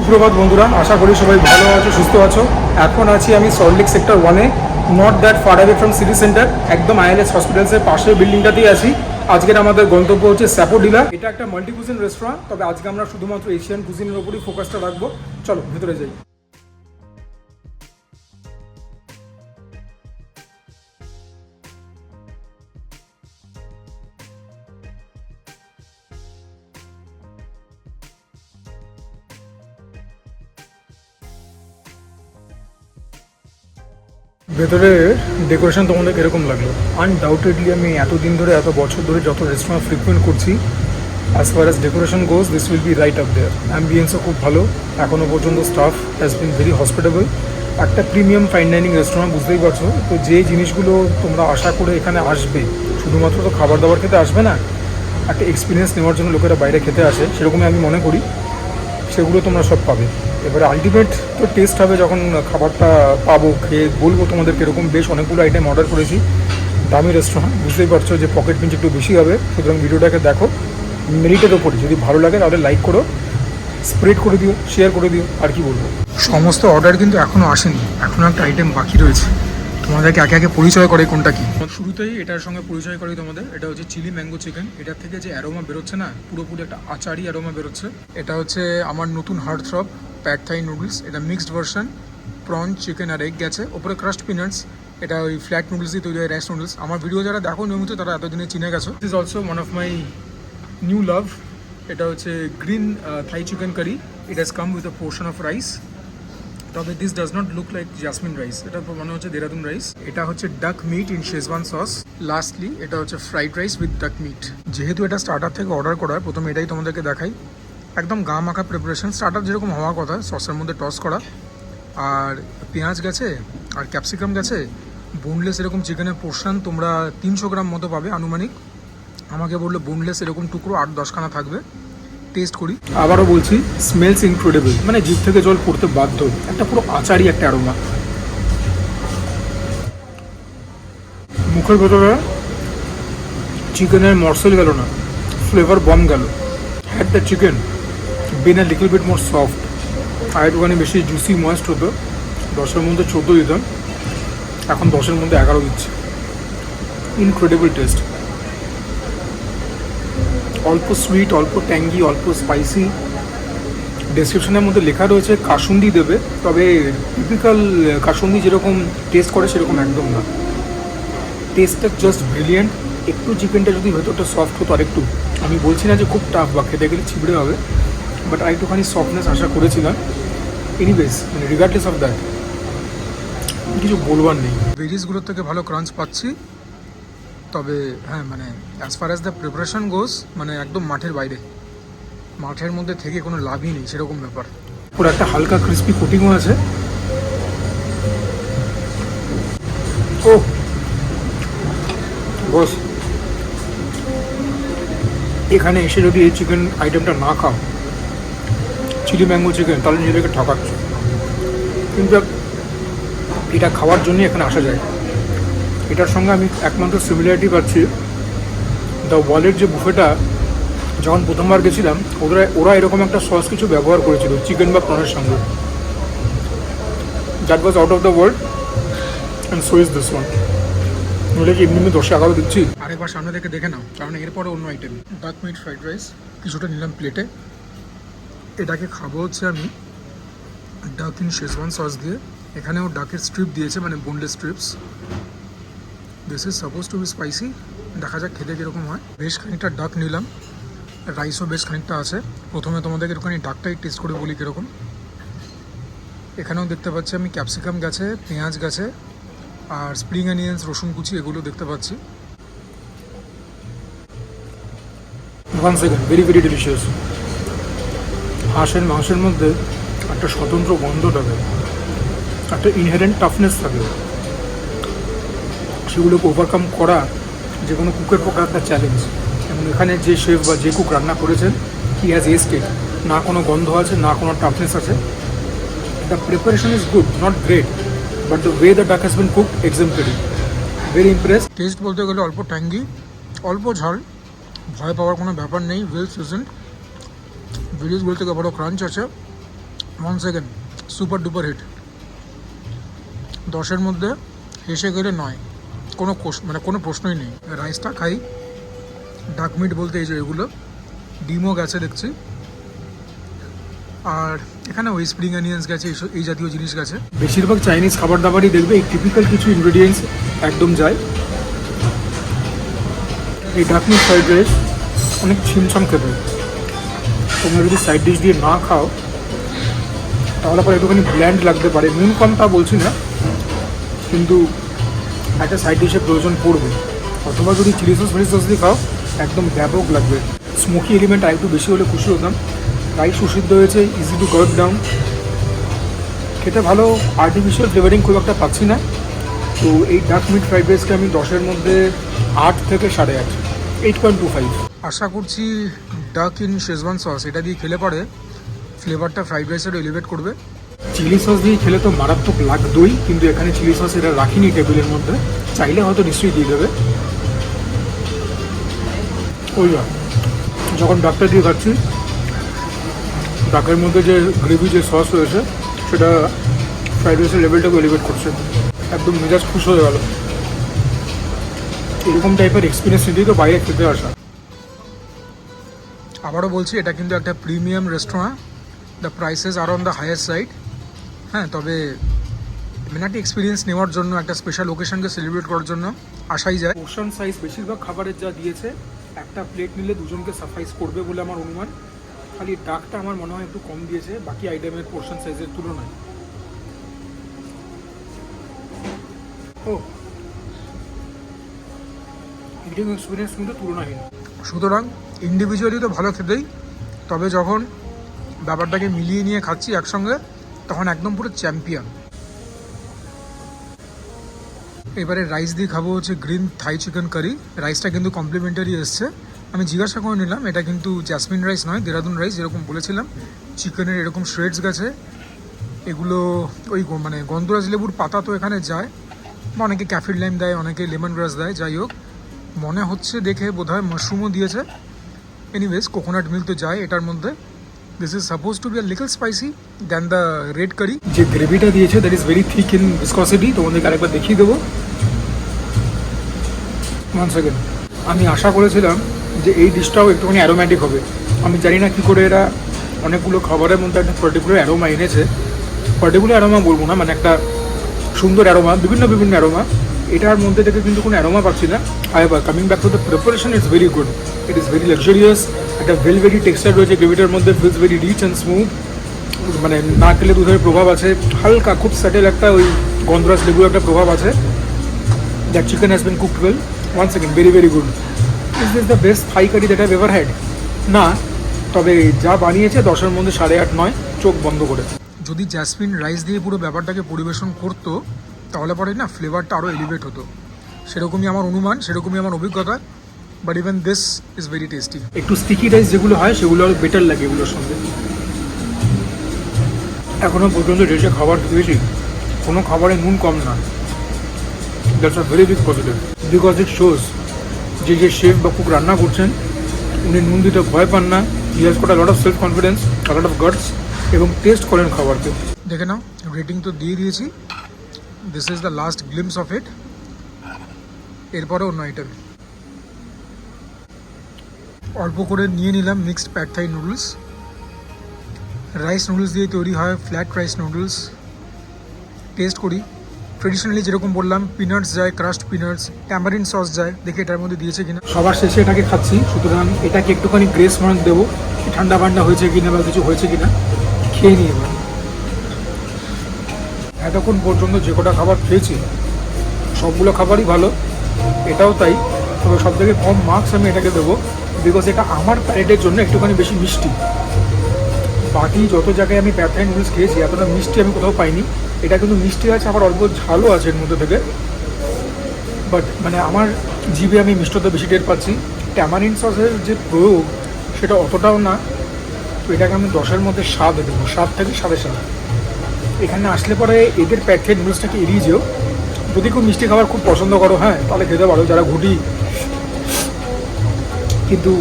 সুপ্রভাত বন্ধুরা, আশা করি সবাই ভালো আছো, সুস্থ আছো। এখন আছি আমি সল্টলেক সেক্টর 1-এ, not that far away from city centre, একদম আইএলএস হসপিটালসের পাশের বিল্ডিংটাতেই আছি। আজকের আমাদের গন্তব্য হচ্ছে স্যাপোডিলা। এটা একটা মাল্টি কুজিন রেস্টুরেন্ট, তবে আজকে আমরা শুধুমাত্র এশিয়ান কুজিনের উপরই ফোকাসটা রাখবো। চলো ভেতরে যাই। ভেতরে ডেকোরেশন তোমাদের কীরকম লাগলো? আনডাউটেডলি আমি এতদিন ধরে, এত বছর ধরে যত রেস্টুরেন্ট ফ্রিকুয়েন্ট করছি, as far as decoration goes, this will be right up there. অ্যাম্বিয়েন্সও খুব ভালো, এখনও পর্যন্ত staff has been very hospitable. একটা প্রিমিয়াম ফাইন ডাইনিং রেস্টুরেন্ট, বুঝতেই পারছো। তো যে জিনিসগুলো তোমরা আশা করে এখানে আসবে, শুধুমাত্র তো খাবার দাবার খেতে আসবে না, একটা এক্সপিরিয়েন্স নেওয়ার জন্য লোকেরা বাইরে খেতে আসে, সেরকমই আমি মনে করি। সেগুলো তোমরা সব পাবে। এবারে আলটিমেট তো টেস্ট হবে যখন খাবারটা পাবো, খেয়ে বলবো তোমাদের কীরকম। বেশ অনেকগুলো আইটেম অর্ডার করেছি, দামি রেস্টুরেন্ট, বুঝতেই পারছো যে পকেট পিঞ্চ একটু বেশি হবে। সুতরাং ভিডিওটাকে দেখো মেরিটের ওপরে, যদি ভালো লাগে তাহলে লাইক করো, স্প্রেড করে দিও, শেয়ার করে দিও। আর কি বলবো, সমস্ত অর্ডার কিন্তু এখনও আসেনি, এখনও একটা আইটেম বাকি রয়েছে। তোমাদেরকে একে একে পরিচয় করে কোনটা কি। শুরুতেই এটার সঙ্গে পরিচয় করি তোমাদের। এটা হচ্ছে চিলি ম্যাঙ্গো চিকেন। এটার থেকে যে অ্যারোমা বেরোচ্ছে না, পুরোপুরি একটা আচারি অ্যারোমা বেরোচ্ছে। এটা হচ্ছে আমার নতুন heart throb pad Thai noodles. এটা মিক্সড ভার্সন, প্রন, চিকেন আর এগ গেছে, ওপরে ক্রাস্ট পিনাটস। এটা ওই ফ্ল্যাট নুডলস দিয়ে তৈরি হয়, রাইস নুডলস। আমার ভিডিও যারা দেখো নিয়মিত, তারা এতদিনে চিনে গেছো। This is also one of my new love. এটা হচ্ছে green Thai chicken curry. It has come with a portion of rice, তবে this does not look like jasmine rice, এটা মনে হচ্ছে দেরাদুন রাইস। এটা হচ্ছে duck meat in Szechuan sauce. Lastly এটা হচ্ছে fried rice with duck meat. যেহেতু এটা স্টার্টার থেকে অর্ডার করা, প্রথমে এটাই তোমাদেরকে দেখাই। একদম গা মাখা প্রিপারেশন, স্টার্টার যেরকম হওয়ার কথা, সসের মধ্যে টস করা, আর পেঁয়াজ গেছে আর ক্যাপসিকাম গেছে। বোনলেস এরকম চিকেনের পোর্শন তোমরা 300 গ্রাম মতো পাবে আনুমানিক। আমাকে বললো বোনলেস এরকম টুকরো 8-10খানা থাকবে। টেস্ট করি, আবারও বলছি, স্মেলস ইনক্রেডিবল, মানে জিভ থেকে জল পড়তে বাধ্য। একটা পুরো আচারি একটা অ্যারোমা মুখের ভেতরে। চিকেনের মরসেল গেল না, ফ্লেভার বম গেল। Had the chicken been a little bit more soft, আর একটুখানি বেশি জুসি ময়েস্ট হতো, 10-এর মধ্যে 14 দিতাম, এখন 10-এর মধ্যে 11 দিচ্ছে। ইনক্রেডিবল টেস্ট, অল্প সুইট, অল্প ট্যাঙ্গি, অল্প স্পাইসি। ডেসক্রিপশনের মধ্যে লেখা রয়েছে কাসুন্দি দেবে, তবে টিপিক্যাল কাসুন্দি যেরকম টেস্ট করে সেরকম একদম না। টেস্টটা জাস্ট ব্রিলিয়েন্ট। একটু চিকেনটা যদি ভেতরটা সফট হতো, আর একটু, আমি বলছি না যে খুব টাফ বা খেতে গেলে ছিবড়ে হবে, বাট আর একটুখানি সফটনেস আশা করেছিলাম। এনিওয়েজ, মানে রিগার্ডলেস অফ দ্যাট কিছু বলবার নেই। ভেজিসগুলোর থেকে ভালো ক্রাঞ্চ পাচ্ছি, তবে হ্যাঁ, মানে as far as the preparation goes, মানে একদম মাঠের বাইরে, মাঠের মধ্যে থেকে কোনো লাভই নেই সেরকম ব্যাপার। পুরো একটা হালকা ক্রিস্পি কোটিংও আছে। ও বস, এখানে এসে যদি এই চিকেন আইটেমটা না খাও, চিলি ম্যাঙ্গো চিকেন, তাহলে নিজেদেরকে ঠকাচ্ছ। কিন্তু এটা খাওয়ার জন্যই এখানে আসা যায়। এটার সঙ্গে আমি একমাত্র সিমিলারিটি পাচ্ছি, দ্য ওয়ালের যে বুফেটা, যখন প্রথমবার গেছিলাম, ওরা এরকম একটা সস কিছু ব্যবহার করেছিল চিকেন বা প্রনের সঙ্গে। That was out of the world, and so is this one. নইলে কি এমনি 10-11 দিচ্ছি। আরেকবার সামনে থেকে দেখে নাও, কারণ এরপরে অন্য আইটেম ডাক মিট ফ্রাইড রাইস কিছুটা নিলাম প্লেটে। এটাকে খাবো হচ্ছে আমি ডাক ইন শেজওয়ান সস দিয়ে। এখানেও ডাকের স্ট্রিপ দিয়েছে, মানে boneless strips. This is suppose to be spicy, দেখা যাক খেতে কীরকম হয়। বেশ খানিকটা ডাক নিলাম, রাইসও বেশ খানিকটা আছে। প্রথমে তোমাদেরকে একটুখানি ডাকটাই টেস্ট করে বলি কীরকম। এখানেও দেখতে পাচ্ছি আমি ক্যাপসিকাম গেছে, পেঁয়াজ গেছে, আর স্প্রিং অনিয়ন্স, রসুন কুচি, এগুলো দেখতে পাচ্ছি। One second, very very delicious. হাঁসের মাংসের মধ্যে একটা স্বতন্ত্র গন্ধ থাকে, একটা ইনহেরেন্ট টাফনেস থাকে। সেগুলোকে ওভারকাম করা যে কোনো কুকের পক্ষে একটা চ্যালেঞ্জ। এবং এখানে যে শেফ বা যে কুক রান্না করেছেন, হি হ্যাজ এস্টেড, না কোনো গন্ধ আছে, না কোনো টাফনেস আছে। The preparation is good, not great, but the way the duck has been cooked, exemplary. Very impress. Taste বলতে গেলে অল্প ট্যাঙ্গি, অল্প ঝাল, ভয় পাওয়ার কোনো ব্যাপার নেই, ওয়েল সিজনড। ভেজিসগুলো থেকে বড় ক্রাঞ্চ আছে, 1 সেকেন্ড, সুপার ডুপার হিট। 10-এর মধ্যে হেসে গেলে 9, কোনো প্রশ্নই নেই। রাইসটা খাই। ডাক মিট বলতে এই যে এগুলো ডিমও গেছে দেখছি, আর এখানে ওই স্প্রিং অনিয়ন্স গেছে, এই জাতীয় জিনিস গেছে। বেশিরভাগ চাইনিজ খাবার দাবারই দেখবে এই টিপিক্যাল কিছু ইনগ্রেডিয়েন্টস একদম যায়। এই ডাক মিট ফ্রাইড রাইস অনেক ছিমছাম খেতে। তোমরা যদি সাইড ডিশ দিয়ে না খাও তাহলে পরে একটুখানি ব্ল্যান্ড লাগতে পারে। নুন কম তা বলছি না, কিন্তু একটা সাইড ডিশের প্রয়োজন পড়বে। অথবা যদি চিলি সস দিয়ে খাও একদম ব্যাপক লাগবে। স্মোকি এলিমেন্ট আর একটু বেশি হলে খুশি হতাম। রাইস সুসিদ্ধ হয়েছে, ইজি টু গার্ড ডাউন, খেতে ভালো। আর্টিফিশিয়াল ফ্লেভারিং খুব একটা পাচ্ছি না। তো এই ডাক মিট ফ্রাইড রাইসকে আমি 10-এর মধ্যে 8 থেকে 8.5, 8.25। আশা করছি ডাক ইন শেজওয়ান সস এটা দিয়ে খেলে পরে ফ্লেভারটা ফ্রাইড রাইসের এলিভেট করবে। চিলি সস দিয়ে খেলে তো মারাত্মক লাগবেই, কিন্তু এখানে চিলি সস এটা রাখিনি টেবিলের মধ্যে, চাইলে হয়তো নিশ্চয়ই দিয়ে দেবে। ওই যখন ডাকটা দিয়ে খাচ্ছি, ডাকের মধ্যে যে গ্রেভি যে সস রয়েছে সেটা ফ্রাইড রাইসের লেভেলটাকে এলিভেট করছে। একদম মেজাজ খুশ হয়ে গেল। এরকম টাইপের এক্সপিরিয়েন্স নিতেই তো বাইরে খেতে আসা। আবারও বলছি, এটা কিন্তু একটা premium restaurant, the prices are on the higher side. হ্যাঁ, তবে একটা এক্সপিরিয়েন্স নেওয়ার জন্য, একটা স্পেশাল ওকেশনকে সেলিব্রেট করার জন্য আসাই যায়। পোর্শন সাইজ বেশিরভাগ খাবারের যা দিয়েছে, একটা প্লেট নিলে দুজনকে সাফাইস করবে বলে আমার অনুমান। খালি ডাকটা আমার মনে হয় একটু কম দিয়েছে বাকি আইটেমের পোর্শন সাইজের তুলনায়। ও ইটিং এক্সপিরিয়েন্স কিন্তু তুলনাহীন। সুতরাং ইন্ডিভিজুয়ালি তো ভালো খেতেই, তবে যখন ব্যাপারটাকে মিলিয়ে নিয়ে খাচ্ছি একসঙ্গে তখন একদম পুরো চ্যাম্পিয়ন। এবারে রাইস দিয়ে খাবো হচ্ছে গ্রিন থাই চিকেন কারি। রাইসটা কিন্তু কমপ্লিমেন্টারি এসছে। আমি জিজ্ঞাসা করে নিলাম, এটা কিন্তু জ্যাসমিন রাইস নয়, দেরাদুন রাইস যেরকম বলেছিলাম। চিকেনের এরকম শ্রেডস গেছে, এগুলো ওই গন্ধরাজ লেবুর পাতা তো এখানে যায়, বা অনেকে ক্যাফিড লাইম দেয়, অনেকে লেমন গ্রাস দেয়। যাই হোক, মনে হচ্ছে দেখে বোধহয় মাশরুমও দিয়েছে। এনিওয়েজ, কোকোনাট মিল্ক তো যায় এটার মধ্যে। This is suppose to be a little spicy than the red curry. যে গ্রেভিটা দিয়েছে that is very thick in viscosity, তোমাদেরকে আরেকবার দেখিয়ে দেবো। 1 সেকেন্ড। আমি আশা করেছিলাম যে এই ডিশটাও একটুখানি অ্যারোম্যাটিক হবে। আমি জানি না কী করে এরা অনেকগুলো খাবারের মধ্যে একটা পার্টিকুলার অ্যারোমা এনেছে। পার্টিকুলার অ্যারোমা বলবো না, একটা সুন্দর অ্যারোমা, বিভিন্ন অ্যারোমা। এটার মধ্যে থেকে কিন্তু কোনো অ্যারোমা পাচ্ছি না। However coming back to the preparation, it's very good, it is very luxurious. একটা ভেরি টেক্সচার রয়েছে গ্রেভিটার মধ্যে, feels very rich and smooth. না খেলে দুধের প্রভাব আছে হালকা, খুব স্যাটেল একটা ওই গন্ধরাজ লেবুর একটা প্রভাব আছে। That chicken has been cooked well. 1 second, very good. Is this the best Thai curry that I've ever had? না, তবে যা বানিয়েছে 10-এর মধ্যে 8.5, 9, চোখ বন্ধ করে। যদি জ্যাসমিন রাইস দিয়ে পুরো ব্যাপারটাকে পরিবেশন করতো তাহলে পরে না ফ্লেভারটা আরও এলিভেট হতো। সেরকমই আমার অনুমান, সেরকমই আমার অভিজ্ঞতা। But even this is very tasty. একটু স্টিকি রাইস যেগুলো হয় সেগুলো আরও বেটার লাগে এগুলোর সঙ্গে। এখনও পর্যন্ত যে খাবার খেয়েছি কোনো খাবারে নুন কম না। That's a very big positive, because it shows যে শেফ বা কুক রান্না করছেন উনি নুন দিতে ভয় পান না। He has got a lot of self confidence, a lot of guts, এবং টেস্ট করেন খাবারকে। দেখে নাও, রেটিং তো দিয়ে দিয়েছি। This is the last glimpse of it. এরপরে অন্য আইটেম অল্প করে নিয়ে নিলাম। Mixed pad Thai noodles, rice noodles দিয়ে তৈরি হয়, ফ্ল্যাট রাইস নুডলস। টেস্ট করি। ট্রেডিশনালি যেরকম বললাম, পিনাটস যায়, ক্রাস্ট পিনাটস, ট্যামারিন সস যায়। দেখি এটার মধ্যে দিয়েছে কিনা। সবার শেষে এটাকে খাচ্ছি, সুতরাং এটাকে একটুখানি গ্রেস মার্ক দেবো, ঠান্ডা পান্ডা হয়েছে কিনা বা কিছু হয়েছে কিনা খেয়ে নিয়ে এবার। এতক্ষণ পর্যন্ত যে কটা খাবার খেয়েছি সবগুলো খাবারই ভালো, এটাও তাই। তবে সব থেকে কম মার্কস আমি এটাকে দেবো, বিকজ এটা আমার প্যালেটের জন্য একটুখানি বেশি মিষ্টি। বাকি যত জায়গায় আমি প্যাড থাই নুডলস খেয়েছি এতটা মিষ্টি আমি কোথাও পাইনি। এটা কিন্তু মিষ্টি আছে, আবার অল্প ঝালও আছে এর মধ্যে থেকে। বাট আমার জিভে আমি মিষ্টতা বেশি টের পাচ্ছি। ট্যামারিন সসের যে প্রয়োগ সেটা অতটাও না। তো এটাকে আমি 10-এর মধ্যে 7 দেবো, 7 থেকে 7.5। এখানে আসলে পরে এদের প্যাড থাই নুডলসটাকে এড়িয়ে যেও। যদি খুব মিষ্টি খাবার খুব পছন্দ করো, হ্যাঁ তাহলে খেতে পারো, যারা ঘুটি। কিন্তু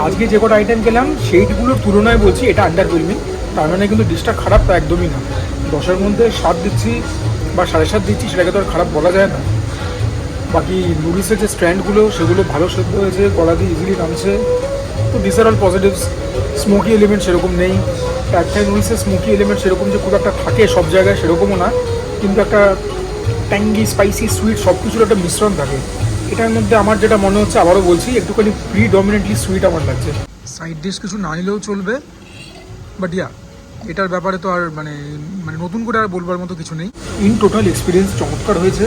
আজকে যে কটা আইটেম খেলাম সেইগুলোর তুলনায় বলছি এটা আন্ডারওয়েলমিং। তার মানে কিন্তু ডিশটা খারাপ তা একদমই না। 10-এর মধ্যে 7 দিচ্ছি বা 7.5 দিচ্ছি, সেটাকে তো আর খারাপ বলা যায় না। বাকি নুডলসের যে স্ট্র্যান্ডগুলো সেগুলো ভালো সেদ্ধ হয়েছে, গলা দিয়ে ইজিলি নামছে। তো this are all positives. Smoky element সেরকম নেই। প্যাড থাই নুডলসের স্মোকি এলিমেন্ট সেরকম যে খুব একটা থাকে সব জায়গায় সেরকমও না, কিন্তু একটা ট্যাঙ্গি, স্পাইসি, সুইট সব কিছুর একটা মিশ্রণ থাকে। এটার মধ্যে আমার যেটা মনে হচ্ছে, আবারও বলছি, একটুখানি প্রিডমিনেন্টলি সুইট আমার লাগছে। সাইড ডিশ কিছু না নিলেও চলবে, বাট ইয়া, এটার ব্যাপারে তো আর মানে মানে নতুন করে আর বলবার মতো কিছু নেই। ইন টোটাল এক্সপিরিয়েন্স চমৎকার হয়েছে।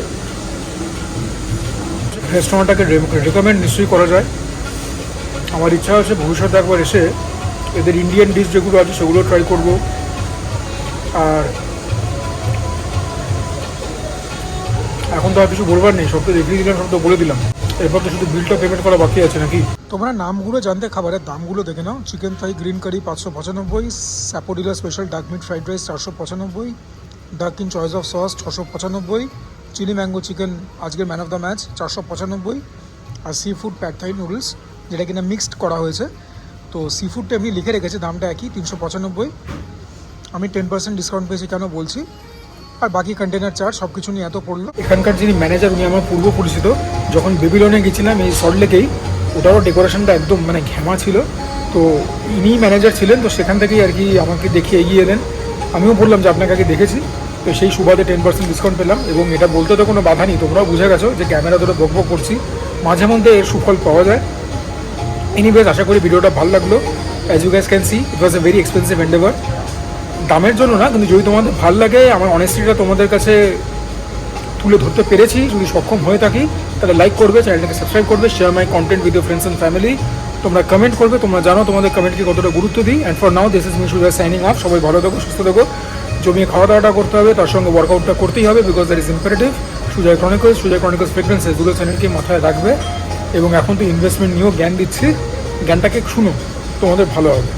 রেস্টুরেন্টটাকে রেকমেন্ড নিশ্চয়ই করা যায়। আমার ইচ্ছা আছে ভবিষ্যতে একবার এসে এদের ইন্ডিয়ান ডিশ যেগুলো আছে সেগুলো ট্রাই করব। আর এখন তো আর কিছু বলবার নেই, সব তো দেখিয়ে দিলাম, সব তো বলে দিলাম। এরপর তো শুধু বিলটা পেমেন্ট করা বাকি আছে নাকি। তোমরা নামগুলো জানতে খাবারের দামগুলো দেখে নাও। Chicken Thai green curry 595, sapodilla special duck meat fried rice 495, duck in choice of sauce 695, chilli mango chicken আজকের ম্যান অফ দ্য ম্যাচ 495, আর seafood pad Thai noodles যেটা কিনা মিক্সড করা হয়েছে। তো সি ফুডটা এমনি লিখে রেখেছে, দামটা একই 395। আমি 10% ডিসকাউন্ট পেয়েছি কেন বলছি। আর বাকি কন্টেনার চার্জ সব কিছু নিয়ে এত পড়লো। এখানকার যিনি ম্যানেজার উনি আমার পূর্ব পরিচিত। যখন বেবিলনে গেছিলাম এই সল্টলেকেই, ওটারও ডেকোরেশনটা একদম মানে ঘ্যামা ছিল। তো ইনিই ম্যানেজার ছিলেন, তো সেখান থেকেই আর কি আমাকে দেখিয়ে এগিয়ে এলেন। আমিও বললাম যে আপনাকে আগে দেখেছি, তো সেই সুবাদে 10% ডিসকাউন্ট পেলাম। এবং এটা বলতে তো কোনো বাধা নেই, তোমরাও বুঝে গেছো যে ক্যামেরা ধরে বকবক করছি, মাঝে মধ্যে এর সুফল পাওয়া যায়। এনিওয়েজ, আশা করি ভিডিওটা ভালো লাগলো। As you guess can see, it was a very expensive endeavour. দামের জন্য না, কিন্তু যদি তোমাদের ভালো লাগে, আমার অনেস্টিটা তোমাদের কাছে তুলে ধরতে পেরেছি, যদি সক্ষম হয়ে থাকি, তাহলে লাইক করবে, চ্যানেলটাকে সাবস্ক্রাইব করবে, share my content with your friends and family. তোমরা কমেন্ট করবে, তোমরা জানো তোমাদের কমেন্টকে কতটা গুরুত্ব দিই। And for now this is me Sujoy signing off. সবাই ভালো থাকো, সুস্থ থাকো, জমিয়ে খাওয়া দাওয়াটা করতে হবে, তার সঙ্গে ওয়ার্কআউটটা করতেই হবে, because that is imperative. Sujoy Chronicles Fragrances দুটো চ্যানেলকে মাথায় রাখবে। এবং এখন তো ইনভেস্টমেন্ট নিয়েও জ্ঞান দিচ্ছি, জ্ঞানটাকে শুনো, তোমাদের ভালো হবে।